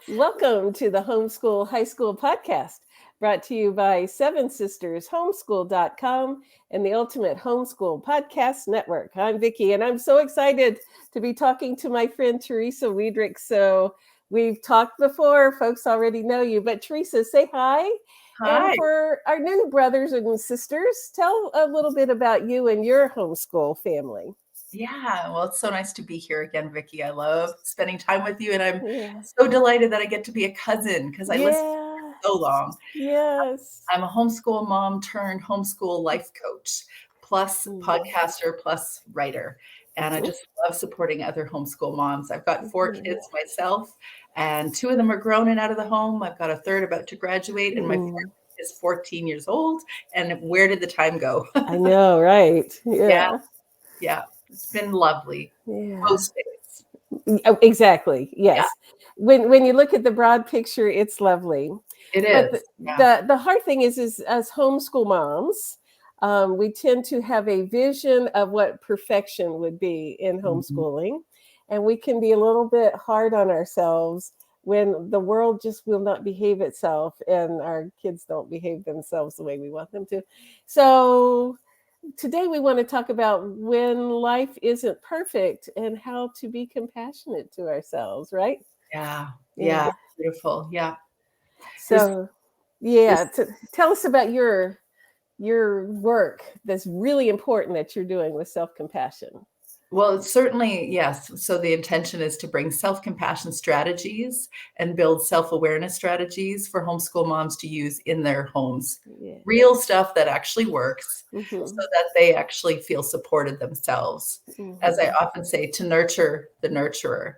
Welcome to the Homeschool High School podcast, brought to you by Seven Sisters Homeschool.com and the Ultimate Homeschool Podcast Network. I'm Vicki, and I'm so excited to be talking to my friend Teresa Wiedrick. So we've talked before, folks already know you, but Teresa, say hi. And Hi. for our new brothers and sisters, tell a little bit about you and your homeschool family. Yeah, well, it's so nice to be here again, Vicki. I love spending time with you, and I'm Yeah. so delighted that I get to be a cousin because I listened Yeah. for so long. Yes. I'm a homeschool mom turned homeschool life coach, plus podcaster, plus writer. And I just love supporting other homeschool moms. I've got 4 kids myself, and 2 of them are grown and out of the home. I've got a third about to graduate, and my fourth is 14 years old. And where did the time go? I know, right? Yeah, Yeah. yeah. It's been lovely. Yeah. Most days. Exactly. Yeah, Yes. When you look at the broad picture, it's lovely. it But is. Yeah. the hard thing is as homeschool moms, we tend to have a vision of what perfection would be in Mhm. homeschooling, and we can be a little bit hard on ourselves when the world just will not behave itself and our kids don't behave themselves the way we want them to. So today we want to talk about when life isn't perfect and how to be compassionate to ourselves, right? Yeah. Yeah. Yeah. Beautiful. Yeah. This So, yeah, this tell us about your work that's really important that you're doing with self-compassion. well, it's certainly, yes. So the intention is to bring self-compassion strategies and build self-awareness strategies for homeschool moms to use in their homes. Yeah. Real stuff that actually works so Hmm. that they actually feel supported themselves. As I Hmm. often say, to nurture the nurturer.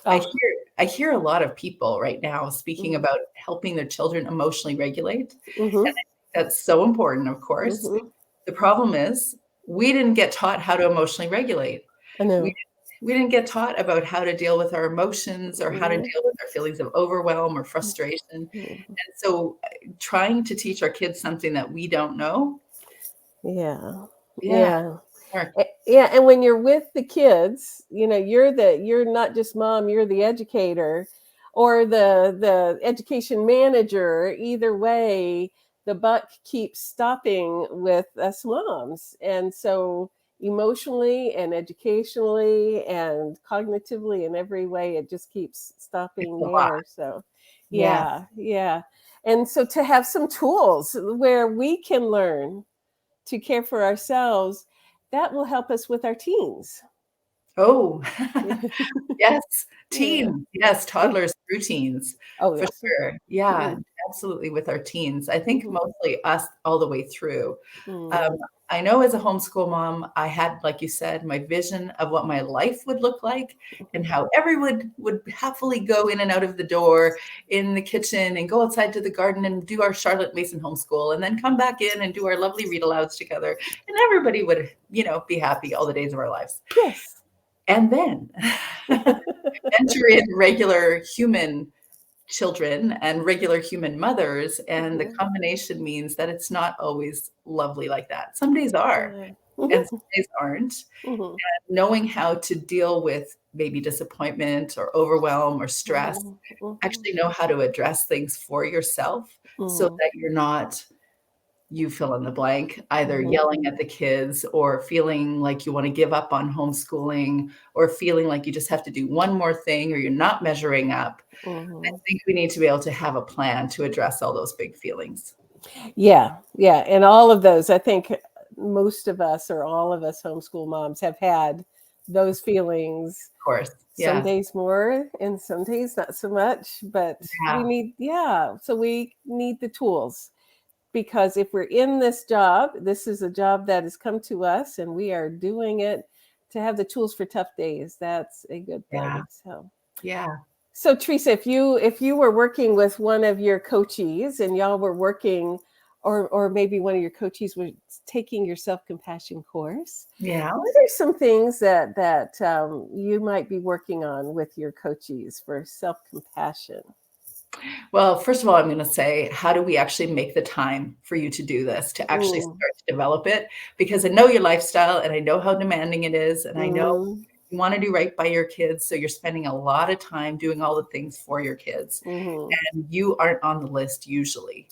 I Oh. hear I hear a lot of people right now speaking Hmm. about helping their children emotionally regulate, Hmm. and I think that's so important, of course. Hmm. The problem is we didn't get taught how to emotionally regulate. I We know. we didn't get taught about how to deal with our emotions or how to Mhm. deal with our feelings of overwhelm or frustration. And Mhm. so trying to teach our kids something that we don't know, Yeah. yeah, Yeah. or Yeah, and when you're with the kids, you're not just mom, you're the educator or the education manager. Either way, the buck keeps stopping with us moms. And so emotionally and educationally and cognitively in every way it just keeps it's stopping a lot. there. So Yeah. yeah, yeah. And so to have some tools where we can learn to care for ourselves, that will help us with our teens. Oh, Yeah. yes, Yeah. yes, Oh, toddlers through teens, oh for yes. sure. Yeah, Mm-hmm. absolutely with our teens. I think Mm-hmm. mostly us all the way through. Um, Mm. I know as a homeschool mom, I had, like you said, my vision of what my life would look like and how everyone would happily go in and out of the door in the kitchen and go outside to the garden and do our Charlotte Mason homeschool and then come back in and do our lovely read alouds together. And everybody would, be happy all the days of our lives. Yes. And then enter in regular human children and regular human mothers, and the Mhm. combination means that it's not always lovely like that. Some days are, Yeah. and some Mhm. days aren't. Mhm. Knowing how to deal with maybe disappointment or overwhelm or stress, Mhm. Mhm. actually know how to address things for yourself so Mhm. that you're not you fill in the blank, either Mhm. yelling at the kids or feeling like you want to give up on homeschooling or feeling like you just have to do one more thing or you're not measuring up. I Mhm. think we need to be able to have a plan to address all those big feelings. Yeah, yeah, and all of those, I think most of us or all of us homeschool moms have had those feelings. Of course. Some Yeah. days more and some days not so much, but we Yeah. need, yeah, so we need the tools because if we're in this job, this is a job that has come to us and we are doing it to have the tools for tough days. That's a good Yeah. thing. Yeah. So Teresa, if you were working with one of your coachees and y'all were working, or maybe one of your coachees was taking your self compassion course, Yeah. what are some things that you might be working on with your coachees for self compassion? Well, first of all, I'm going to say, how do we actually make the time for you to do this, to actually Mm, start to develop it? Because I know your lifestyle and I know how demanding it is. And I know mm, You want to do right by your kids. So you're spending a lot of time doing all the things for your kids. And you aren't on the list usually.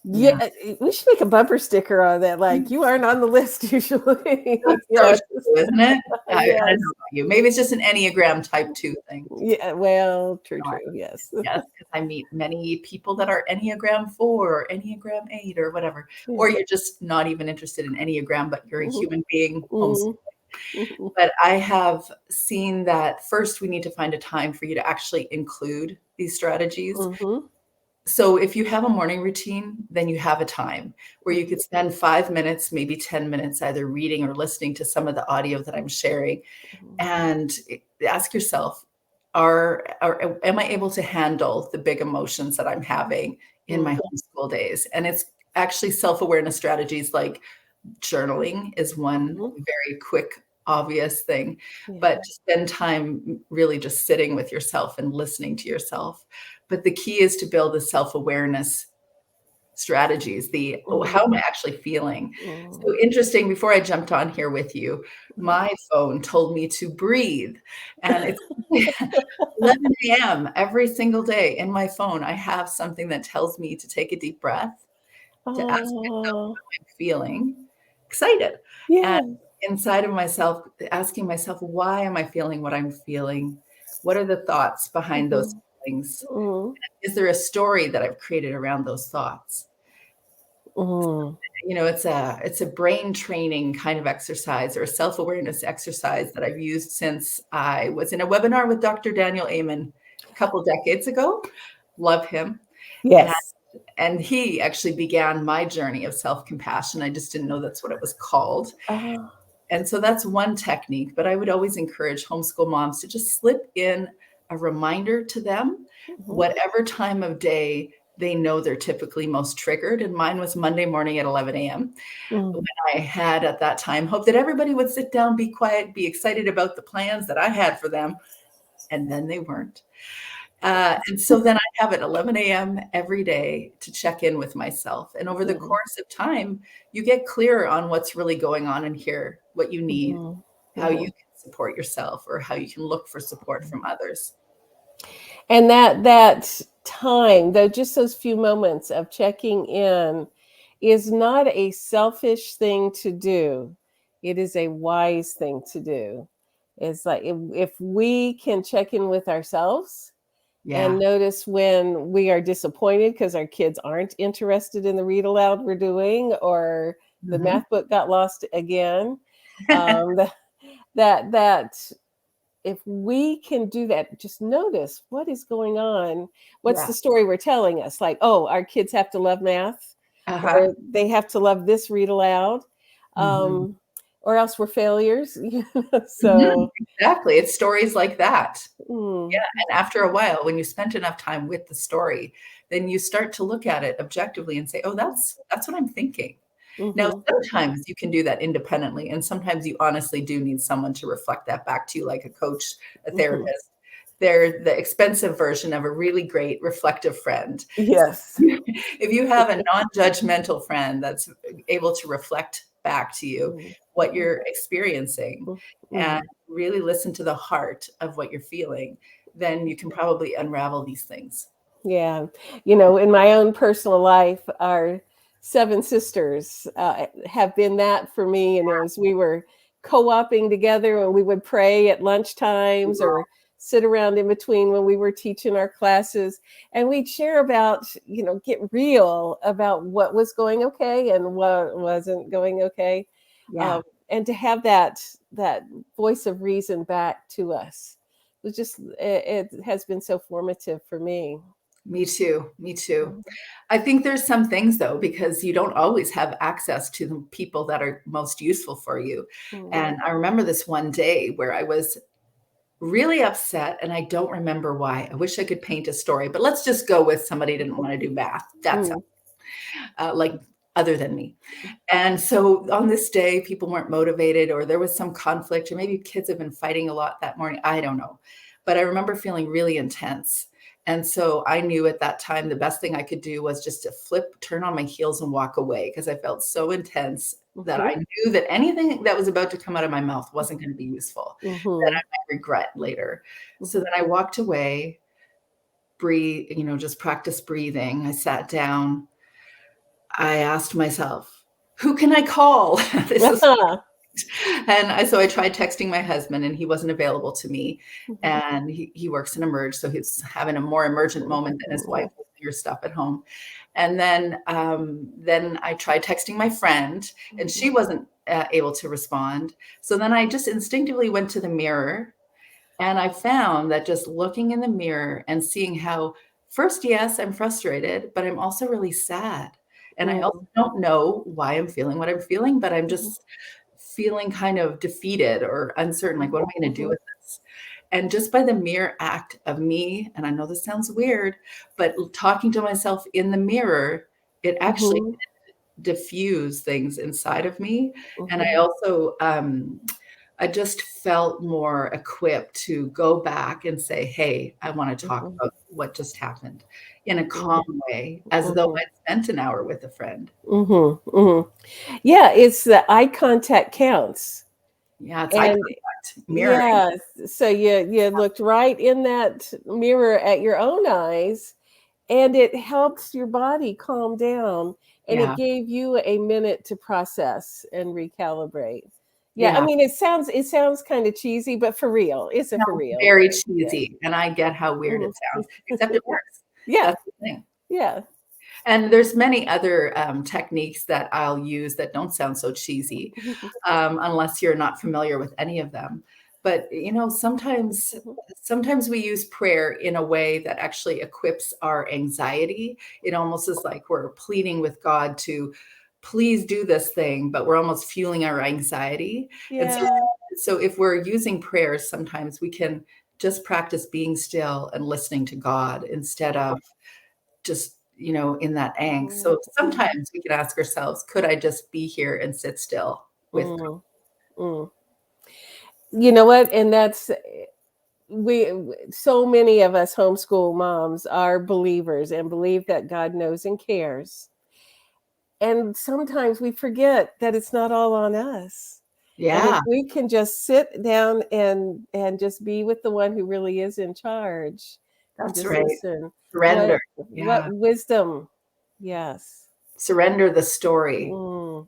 Yeah. Yeah, we should make a bumper sticker on that. Like, you aren't on the list usually. That's so Yes. true, isn't it? I don't Yes. know about you. Maybe it's just an Enneagram type 2 thing. Yeah. Well, true. No, Yes. yes, because I meet many people that are Enneagram 4 or Enneagram 8 or whatever, or Yeah. you're just not even interested in Enneagram, but you're a Mhm. human being Mhm. homeschooling. But I have seen that first we need to find a time for you to actually include these strategies. Mhm. So if you have a morning routine, then you have a time where you could spend 5 minutes, maybe 10 minutes, either reading or listening to some of the audio that I'm sharing, Mhm. and ask yourself, am I able to handle the big emotions that I'm having in my homeschool days? And it's actually self-awareness strategies like journaling is one Mhm. very quick, obvious thing, Yeah. but to spend time really just sitting with yourself and listening to yourself. But the key is to build the self-awareness strategies, how am I actually feeling? So Mhm. interesting, before I jumped on here with you, my phone told me to breathe, and it's 11 AM every single day in my phone, I have something that tells me to take a deep breath, to ask myself Oh, how I'm feeling, excited, and yeah. inside of myself, asking myself, "Why am I feeling what I'm feeling? What are the thoughts behind those Mhm. feelings? Mhm. Is there a story that I've created around those thoughts?" Mhm. It's a brain training kind of exercise or a self-awareness exercise that I've used since I was in a webinar with Dr. Daniel Amen a couple decades ago. Love him. And Yes. and he actually began my journey of self-compassion. I just didn't know that's what it was called. Oh. And so that's one technique, but I would always encourage homeschool moms to just slip in a reminder to them, Mhm. whatever time of day they know they're typically most triggered. And mine was Monday morning at 11 AM. Mm. When I had at that time hoped that everybody would sit down, be quiet, be excited about the plans that I had for them. And then they weren't. And so then I have it 11 AM every day to check in with myself. And over the Mhm. course of time, you get clearer on what's really going on in here, what you need, Mhm. how you Mhm. can support yourself, or how you can look for support from others. And that time, though, just those few moments of checking in is not a selfish thing to do. It is a wise thing to do. It's like if we can check in with ourselves and Yeah. notice when we are disappointed because our kids aren't interested in the read aloud we're doing, or the Mhm. math book got lost again. That that if we can do that, just notice what is going on. What's the Yeah. story we're telling us? Like, oh, our kids have to love math, Uh-huh. or they have to love this read aloud, Mhm. um, or else we're failures. Mhm. So, Exactly. It's stories like that. Yeah, mm, and after a while, when you spent enough time with the story, then you start to look at it objectively and say, "Oh, that's what I'm thinking." Now, mhm, sometimes you can do that independently, and sometimes you honestly do need someone to reflect that back to you, like a coach, a mhm. therapist. They're the expensive version of a really great reflective friend. So Yes. if you have a non-judgmental friend that's able to reflect back to you Mhm, what you're experiencing mhm, and mhm. really listen to the heart of what you're feeling, then you can probably unravel these things. Yeah. In my own personal life, our seven sisters have been that for me. And as we were co oping together, and we would pray at lunch times or sit around in between when we were teaching our classes, and we'd share about, get real about what was going okay and what wasn't going okay. Yeah, Um, and to have that voice of reason back to us was just, it has been so formative for me. me too. Me too. Mhm. I think there's some things though, because you don't always have access to the people that are most useful for you. Mhm. And I remember this one day where I was really upset and I don't remember why. I wish I could paint a story, but let's just go with somebody didn't want to do math. That's Mm. like other than me. And so on this day, people weren't motivated, or there was some conflict, or maybe kids have been fighting a lot that morning. I don't know. But I remember feeling really intense. And so I knew at that time the best thing I could do was just to turn on my heels and walk away, because I felt so intense that I knew that anything that was about to come out of my mouth wasn't going to be useful, that I might regret later. So then I walked away, breathe, just practice breathing. I sat down. I asked myself, who can I call? This is so I tried texting my husband, and he wasn't available to me. And he works in Emerge, so he's having a more emergent moment than his wife with your stuff at home. And then I tried texting my friend, and she wasn't able to respond. So then I just instinctively went to the mirror, and I found that just looking in the mirror and seeing how, first, yes, I'm frustrated, but I'm also really sad. And I also don't know why I'm feeling what I'm feeling, but I'm just feeling kind of defeated or uncertain, like, what am I going to do with this? And just by the mere act of me, and I know this sounds weird, but talking to myself in the mirror, it actually diffuse things inside of me. And I also, I just felt more equipped to go back and say, hey, I want to talk about what just happened in a calm way, as though I'd spent an hour with a friend. Yeah, it's the eye contact counts. Yeah, it's eye contact, mirroring. Yeah, so you looked right in that mirror at your own eyes, and it helps your body calm down, and it gave you a minute to process and recalibrate. Yeah, I mean, it sounds kind of cheesy, but for real, it's for real. Very cheesy, and I get how weird it sounds, except it works. Yeah, that's the thing. Yeah. And there's many other techniques that I'll use that don't sound so cheesy, unless you're not familiar with any of them. But, sometimes we use prayer in a way that actually equips our anxiety. It almost is like we're pleading with God to please do this thing, but we're almost fueling our anxiety. Yeah. And so if we're using prayers, sometimes we can just practice being still and listening to God instead of just, in that angst. So sometimes we can ask ourselves, could I just be here and sit still with God? You know what? And that's, so many of us homeschool moms are believers and believe that God knows and cares. And sometimes we forget that it's not all on us. And if we can just sit down and just be with the one who really is in charge. That's right. Listen. Surrender. What wisdom. Yes. Surrender the story.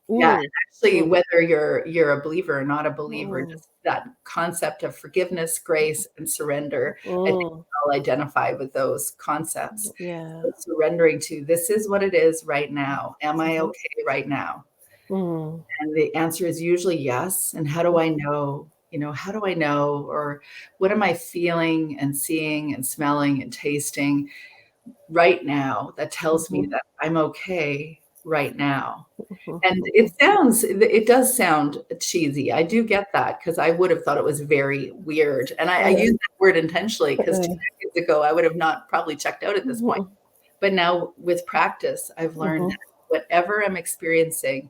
Yeah. And actually, whether you're a believer or not a believer, just that concept of forgiveness, grace, and surrender, I think we all identify with those concepts. Yeah. So surrendering to, this is what it is right now. Am I okay right now? And the answer is usually yes. And how do I know? How do I know? Or what am I feeling and seeing and smelling and tasting right now that tells me that I'm okay right now? And it does sound cheesy. I do get that, because I would have thought it was very weird. And I use that word intentionally, because 2 decades ago, I would have not probably checked out at this point. But now with practice, I've learned that whatever I'm experiencing,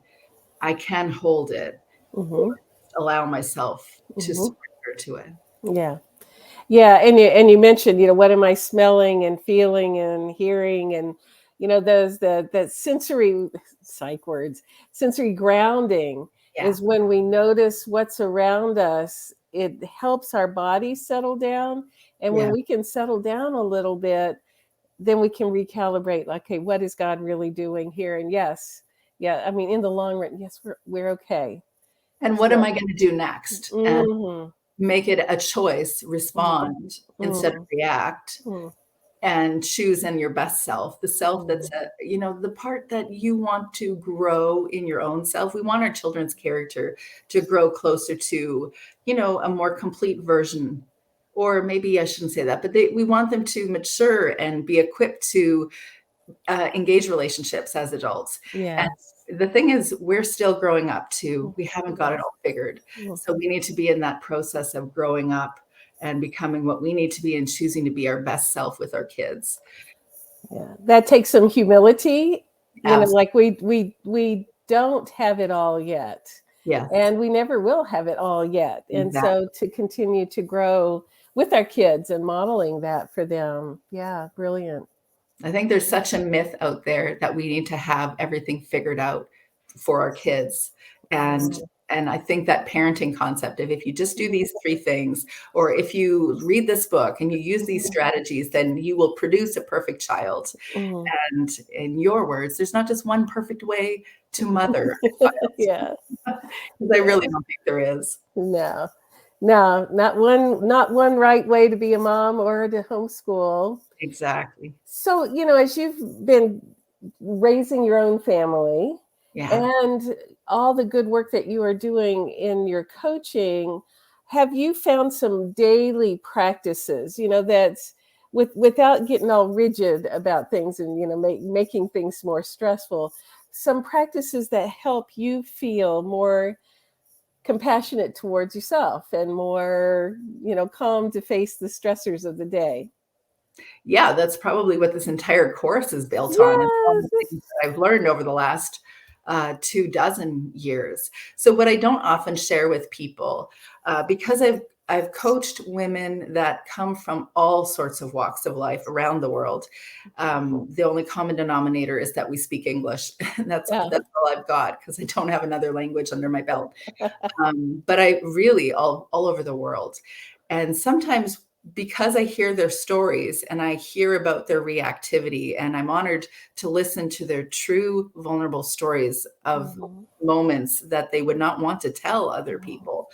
I can hold it, or allow myself to surrender to it. Yeah. Yeah. And you mentioned, what am I smelling and feeling and hearing, and, those, the sensory psych words, sensory grounding is when we notice what's around us. It helps our body settle down. And when we can settle down a little bit, then we can recalibrate, like, okay, what is God really doing here? And I mean, in the long run, yes, we're okay. And what am I going to do next? And make it a choice, respond instead of react, and choose in your best self, the self that's, the part that you want to grow in your own self. We want our children's character to grow closer to, a more complete version. Or maybe I shouldn't say that, but we want them to mature and be equipped to engage relationships as adults. Yeah. And the thing is, we're still growing up too. We haven't got it all figured. So we need to be in that process of growing up and becoming what we need to be, and choosing to be our best self with our kids. Yeah. That takes some humility. Like we don't have it all yet. Yes. And we never will have it all yet. And so to continue to grow with our kids and modeling that for them. Yeah, brilliant. I think there's such a myth out there that we need to have everything figured out for our kids. And Mm. and I think that parenting concept of if you just do these three things, or if you read this book and you use these strategies, then you will produce a perfect child. Mhm. And in your words, there's not just one perfect way to mother a Yeah, child. Because I yeah. really don't think there is. No, no, not one right way to be a mom or to homeschool. Exactly. So, as you've been raising your own family Yeah. and all the good work that you are doing in your coaching, have you found some daily practices, that's without getting all rigid about things and, making things more stressful, some practices that help you feel more compassionate towards yourself and more, calm to face the stressors of the day? Yeah, that's probably what this entire course is built on, and all the Yes. things that I've learned over the last 2 dozen years. So what I don't often share with people, because I've coached women that come from all sorts of walks of life around the world. The only common denominator is that we speak English. And Yeah. that's all I've got because I don't have another language under my belt. But I really all over the world. And sometimes because I hear their stories and I hear about their reactivity, and I'm honored to listen to their true vulnerable stories of Mhm. moments that they would not want to tell other Mhm. people.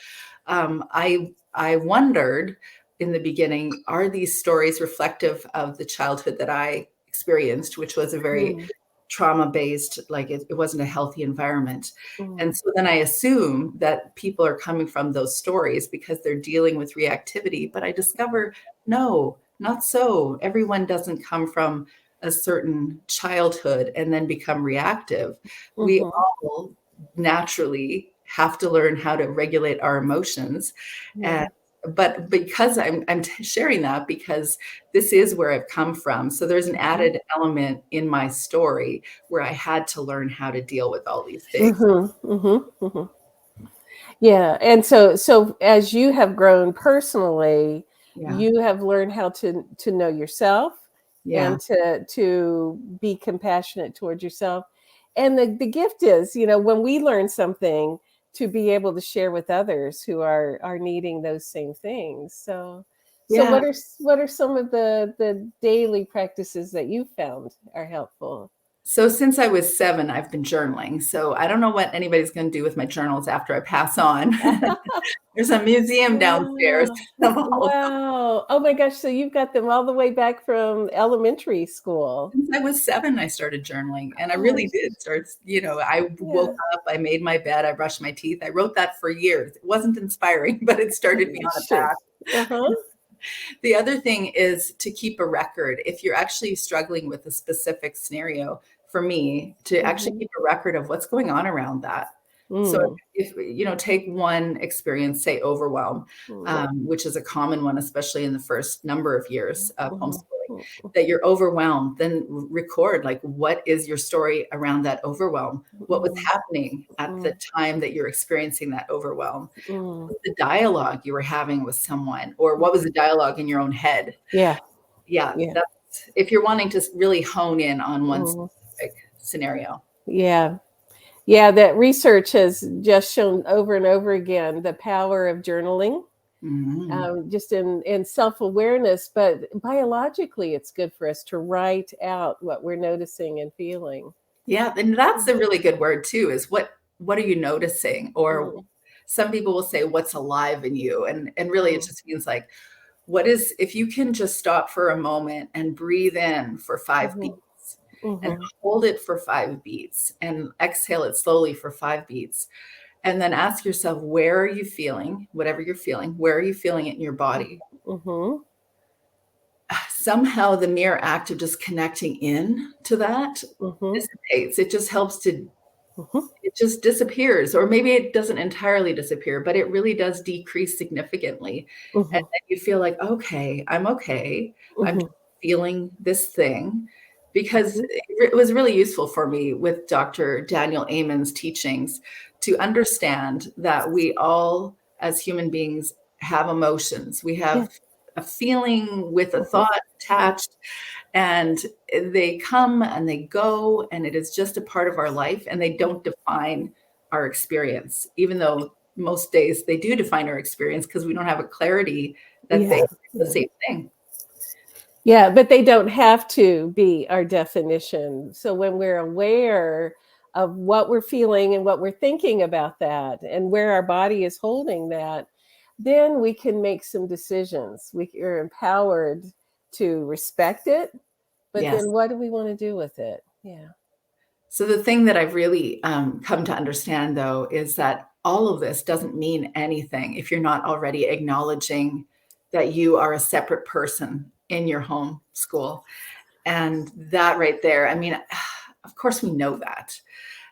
I wondered in the beginning, are these stories reflective of the childhood that I experienced, which was a very Mm. trauma-based, like it wasn't a healthy environment. Mm. And so then I assume that people are coming from those stories because they're dealing with reactivity. But I discover, no, not so. Everyone doesn't come from a certain childhood and then become reactive. We Mhm. all naturally have to learn how to regulate our emotions. And Yeah. but because I'm sharing that because this is where I've come from. So there's an Mhm. added element in my story where I had to learn how to deal with all these things. Mhm. Mhm. Mhm. Yeah, and so as you have grown personally, Yeah. you have learned how to know yourself Yeah. and to be compassionate towards yourself. And the gift is, when we learn something, to be able to share with others who are needing those same things. So Yeah. what are some of the daily practices that you found are helpful? So since I was 7, I've been journaling. So I don't know what anybody's going to do with my journals after I pass on. There's a museum downstairs Wow. of all of them. Wow. Oh my gosh, so you've got them all the way back from elementary school. Since I was 7, I started journaling, and I really Gosh. did start, I woke Yeah. up, I made my bed, I brushed my teeth. I wrote that for years. It wasn't inspiring, but it started me on a Sure. path. Uh-huh. The other thing is to keep a record. If you're actually struggling with a specific scenario, for me, to actually Mhm. keep a record of what's going on around that. So Mm. if take one experience, say overwhelm, Mm. which is a common one, especially in the first number of years of Mhm. homeschooling, Mhm. that you're overwhelmed, then record like what is your story around that overwhelm? What was Mhm. happening at the Mm. time that you're experiencing that overwhelm? Mm. The dialogue you were having with someone, or what was Mhm. the dialogue in your own head? Yeah. Yeah, Yeah. that's if you're wanting to really hone in on one Mhm. specific scenario. Yeah. Yeah, that research has just shown over and over again the power of journaling, Mhm. just in self-awareness, but biologically, it's good for us to write out what we're noticing and feeling. Yeah, and that's a really good word too, is what are you noticing? Or Mm. some people will say, "What's alive in you?" And really it Mm. just means like, what is if you can just stop for a moment and breathe in for 5 Mhm. beats and Mhm. hold it for 5 beats and exhale it slowly for 5 beats, and then ask yourself, where are you feeling whatever you're feeling? Where are you feeling it in your body? Mhm. Somehow the mere act of just connecting in to that Mhm. dissipates. It just helps to Mhm. it just disappears, or maybe it doesn't entirely disappear, but it really does decrease significantly. And Mhm. then you feel like, okay, I'm okay. I'm Mhm. feeling this thing because Mhm. it was really useful for me with Dr. Daniel Amen's teachings to understand that we all, as human beings, have emotions. We Yeah. have a feeling with a thought attached, and they come and they go, and it is just a part of our life, and they don't define our experience, even though most days they do define our experience because we don't have a clarity that they Yeah. are the same thing. Yeah, but they don't have to be our definition. So when we're aware of what we're feeling and what we're thinking about that and where our body is holding that, then we can make some decisions. We are empowered to respect it, but Yes. then what do we want to do with it? Yeah. So the thing that I've really come to understand, though, is that all of this doesn't mean anything if you're not already acknowledging that you are a separate person in your home school. And that right there, I mean, of course we know that.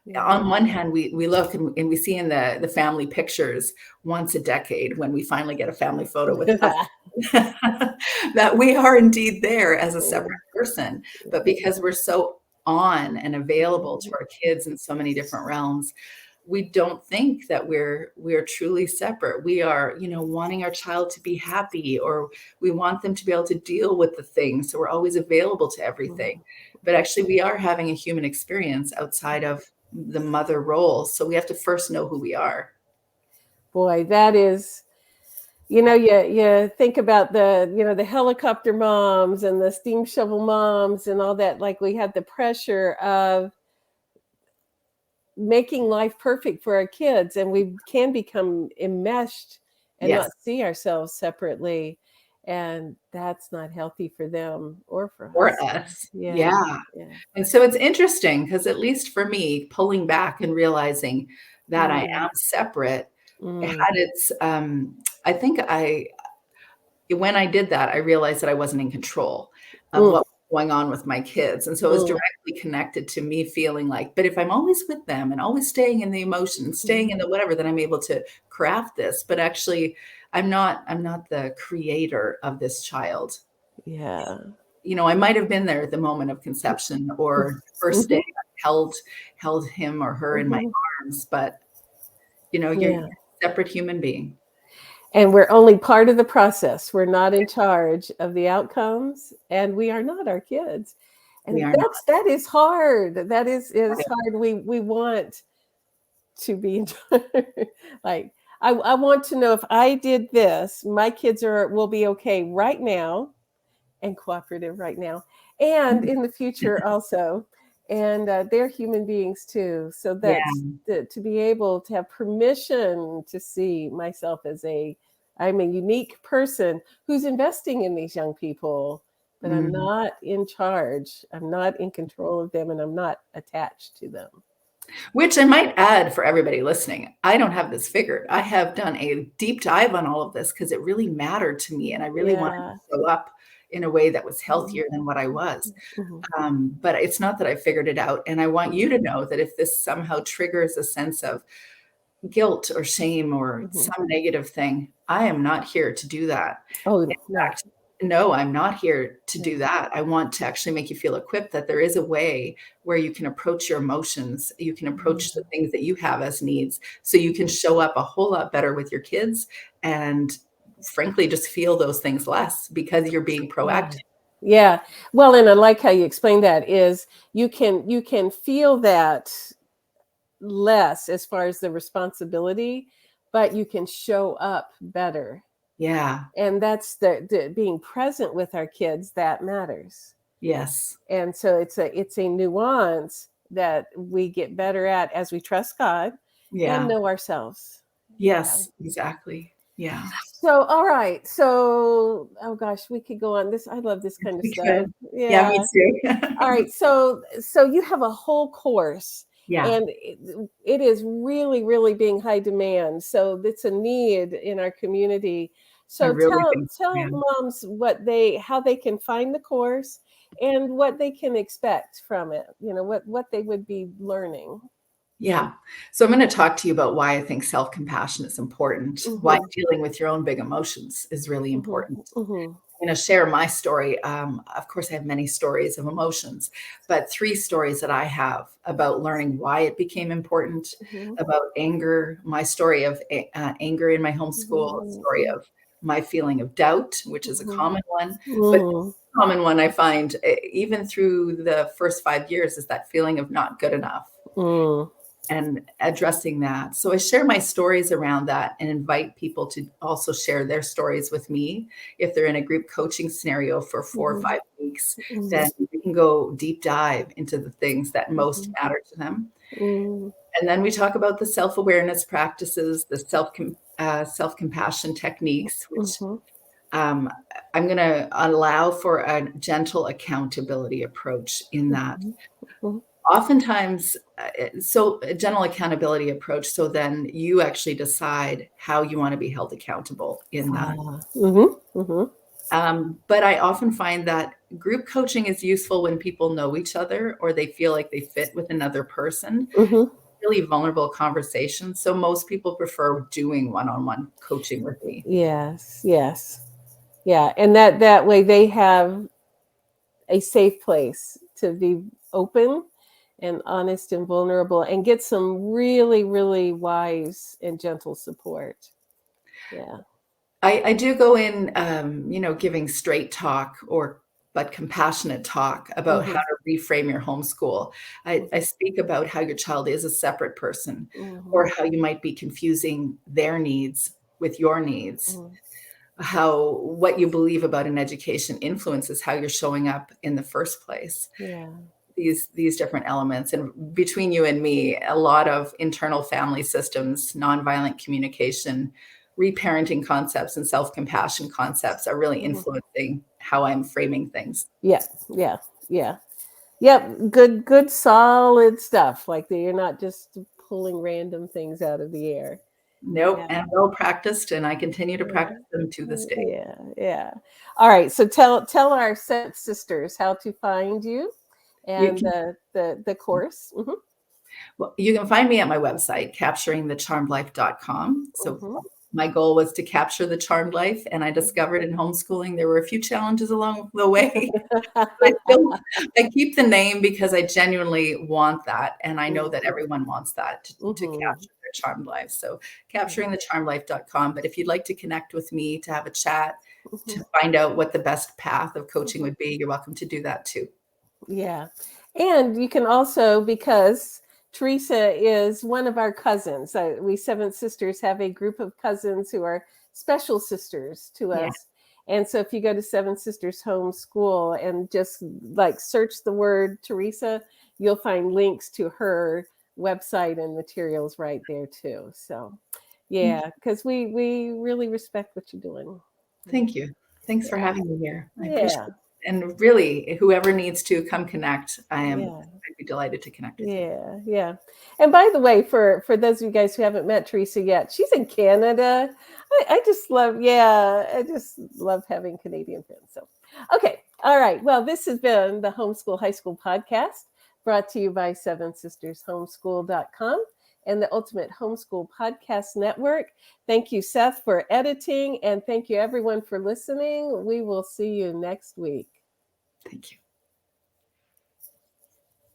Yeah. On one hand, we look and we see in the family pictures once a decade when we finally get a family photo with us that we are indeed there as a separate person. But because we're so on and available to our kids in so many different realms, we don't think that we're truly separate. We are, wanting our child to be happy, or we want them to be able to deal with the things. So we're always available to everything. But actually we are having a human experience outside of the mother role. So we have to first know who we are. Boy, that is, you think about the helicopter moms and the steam shovel moms and all that. Like, we had the pressure of making life perfect for our kids, and we can become enmeshed and Yes. not see ourselves separately, and that's not healthy for them or for Or us. us. Yeah. Yeah. Yeah. And so it's interesting because, at least for me, pulling back and realizing that I am separate, it Mm. had its, I think when I did that, I realized that I wasn't in control of Mm. what was going on with my kids. And so it was Mm. directly connected to me feeling like, but if I'm always with them and always staying in the emotion, staying in the whatever, then I'm able to craft this. But actually, I'm not the creator of this child. Yeah. I might have been there at the moment of conception or first day Mhm. I held him or her in my Mhm. arms, but you're Yeah. a separate human being. And we're only part of the process. We're not in charge of the outcomes, and we are not our kids. We And are not. that is hard. That is hard. We want to be in charge. Like, I want to know, if I did this, my kids will be okay right now and cooperative right now, and in the future also. And they're human beings too. So Yeah. that's to be able to have permission to see myself as I'm a unique person who's investing in these young people, but I'm Mhm. not in charge. I'm not in control of them, and I'm not attached to them. Which I might add, for everybody listening, I don't have this figured. I have done a deep dive on all of this because it really mattered to me, and I really wanted Yeah. to show up in a way that was healthier than what I was. Mhm. But it's not that I figured it out. And I want you to know that if this somehow triggers a sense of guilt or shame or Mhm. some negative thing, I am not here to do that. Oh, In no. fact, no, I'm not here to do No. that. I want to actually make you feel equipped that there is a way where you can approach your emotions. You can approach the things that you have as needs, so you can show up a whole lot better with your kids and, frankly, just feel those things less because you're being Yeah. proactive. Yeah. Well, and I like how you explained that. Is you can feel that less as far as the responsibility, but you can show up better. Yeah. And that's the being present with our kids that matters. Yes. And so it's a nuance that we get better at as we trust God and Yeah. know ourselves. Yeah. Yes, exactly. Yeah. So, all right. So, oh gosh, we could go on this. I love this kind of We stuff. could. Yeah, Yeah. me All too. right. So you have a whole course, Yeah, and it is really, really being high demand. So it's a need in our community. I So really tell think so, tell yeah. moms how they can find the course and what they can expect from it. What they would be learning. Yeah. So I'm gonna talk to you about why I think self-compassion is important, why Mhm. dealing with your own big emotions is really Mhm. important. Mhm. I'm gonna share my story. Of course, I have many stories of emotions, but 3 stories that I have about learning why it became important, Mhm. about anger, my story of anger in my homeschool, a story Mhm. of my feeling of doubt, which is a common one. But Mm. common one I find even through the first 5 years is that feeling of not good enough Mm. and addressing that. So I share my stories around that and invite people to also share their stories with me. If they're in a group coaching scenario for 4 or 5 weeks, then we can go deep dive into the things that most matter to them. Mm. And then we talk about the self-awareness practices, the self-compassion techniques, which Mhm. um, I'm going to allow for a gentle accountability approach in that. Mhm. Mhm. Oftentimes, so a general accountability approach. So then you actually decide how you want to be held accountable in that. Ah. Mhm. Mhm. But I often find that group coaching is useful when people know each other or they feel like they fit with another person. Mhm. Really vulnerable conversations. So most people prefer doing one-on-one coaching with me. Yes. Yes. Yeah, and that way they have a safe place to be open and honest and vulnerable and get some really, really wise and gentle support. Yeah. I do go in, giving straight talk but compassionate talk about how Mhm. to reframe your homeschool. I Mhm. speak about how your child is a separate person or Mhm. how you might be confusing their needs with your needs. Mhm. How what you believe about an education influences how you're showing up in the first place. Yeah. These different elements. And between you and me, a lot of internal family systems, nonviolent communication, reparenting concepts, and self-compassion concepts are really Mhm. influencing how I'm framing things. Yeah. Yeah. Yeah. Yep. Good solid stuff. Like that you're not just pulling random things out of the air. Nope, Yeah. and well practiced, and I continue to Yeah. practice them to this day. Yeah. Yeah. All right. So tell our sisters how to find you You and can the course. Mhm. Well, you can find me at my website, capturingthecharmedlife.com. So Mhm. my goal was to capture the charmed life, and I discovered in homeschooling there were a few challenges along the way. I still I keep the name because I genuinely want that, and I know that Mhm. everyone wants that to Mhm. capture their charmed life. So Yeah. capturingthecharmedlife.com. But if you'd like to connect with me to have a chat, Mhm. to find out what the best path of coaching would be, you're welcome to do that too. Yeah. And you can also, because Teresa is one of our cousins, we seven sisters have a group of cousins who are special sisters to Yeah. us. And so if you go to Seven Sisters Homeschool and just like search the word Teresa, you'll find links to her website and materials right there too. So Thank yeah, because we really respect what you're doing. Thank you. Thanks for Yeah. having me here. I appreciate Yeah. it. And really, whoever needs to come connect, Yeah. I'd be delighted to connect with you. Yeah, yeah. And by the way, for those of you guys who haven't met Teresa yet, she's in Canada. I just love, yeah, I just love having Canadian friends. So, okay, all right. Well, this has been the Homeschool High School podcast brought to you by Seven Sisters Homeschool.com and the Ultimate Homeschool Podcast Network. Thank you, Seth, for editing, and thank you, everyone, for listening. We will see you next week. Thank you.